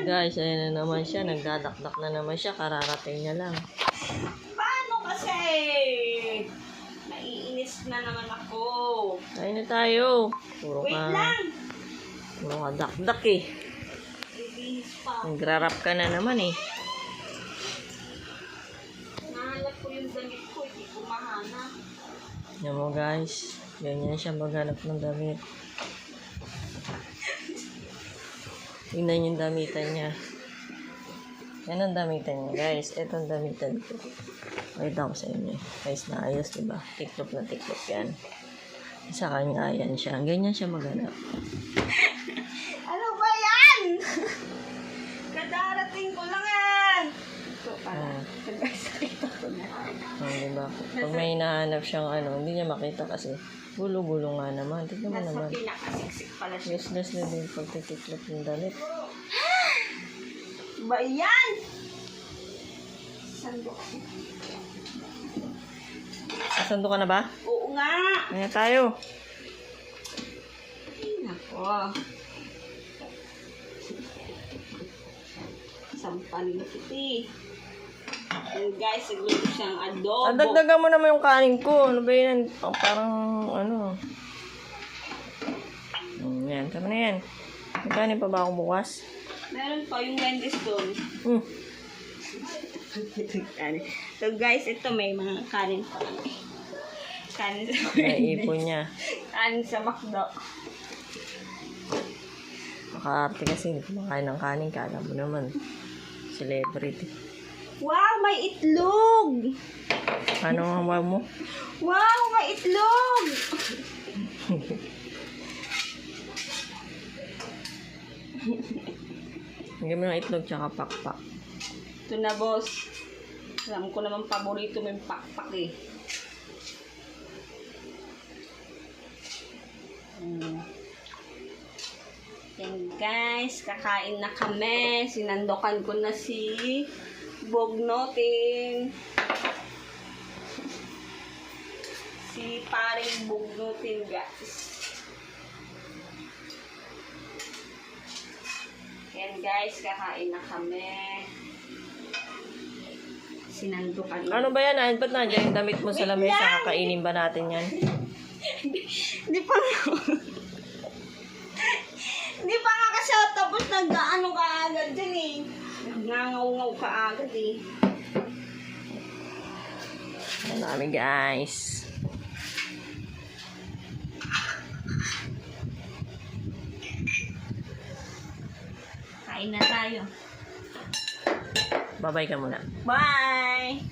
Guys, ayun na naman siya. Nagdadakdak na naman siya. Kararating niya lang. Paano kasi? Naiinis na naman ako. Ayun na tayo. Wait lang. Puro ka dakdak eh. Ibihis pa. Nagrarap ka na naman eh. Nahanap ko yung damit ko. Hindi ko mahanap. Yan mo guys. Ganyan siya maghanap ng damit. Tingnan yung damitan niya. Yan ang damitan niya guys. Ito ang damitan ko. Wait ako sa inyo. Guys, naayos diba? Tiklop na tiklop yan. Sa kanya ayan siya. Ganyan siya maghanap. Ano ba yan? Kadarating ko lang yan. Ito pala. Nagkasakita ko na. Diba? Pag may hinahanap siyang hindi niya makita kasi gulo-gulo nga naman. Tignan mo Nasa naman. pinakasiksik pala siya. Useless na din pag titiklop yung damit. Ba yan? Sandok. Sasando ka na ba? Oo nga. Kaya tayo. Ay, nako. Sampaling kiti. And guys, nagluto siyang adobo. Dagdagan mo naman yung kanin ko. Ano ba yan? Parang yan. Tama na yan. May kanin pa ba ako bukas? Meron pa yung Wendy's doon. So guys, ito may mga kanin pa. Kanin sa Naipon niya. Kanin sa McDo. Makaarte kasi hindi kumakain ng kanin. Kala mo naman. Celebrity. Wow, may itlog! Ano ang hawa mo? Wow, may itlog! Hanggang mo ng itlog tsaka pakpak. Ito na, boss. Alam ko naman paborito mo yung pakpak eh. Yan guys, kakain na kami. Sinandokan ko na si Bugnotin. Si paring Bugnotin guys. Yan guys, kakain na kami. Sinandokan. Ano ba yan? Ba't nandiyan yung damit mo sa lamesa? Kakainin ba natin yan? Hindi pa nga. Hindi pa nga kasi ako tapos nag-ano ka agad dyan eh. Nangaw-ngaw ka agad eh. Ang dami guys. Kain na tayo. Bye-bye ka muna. Bye!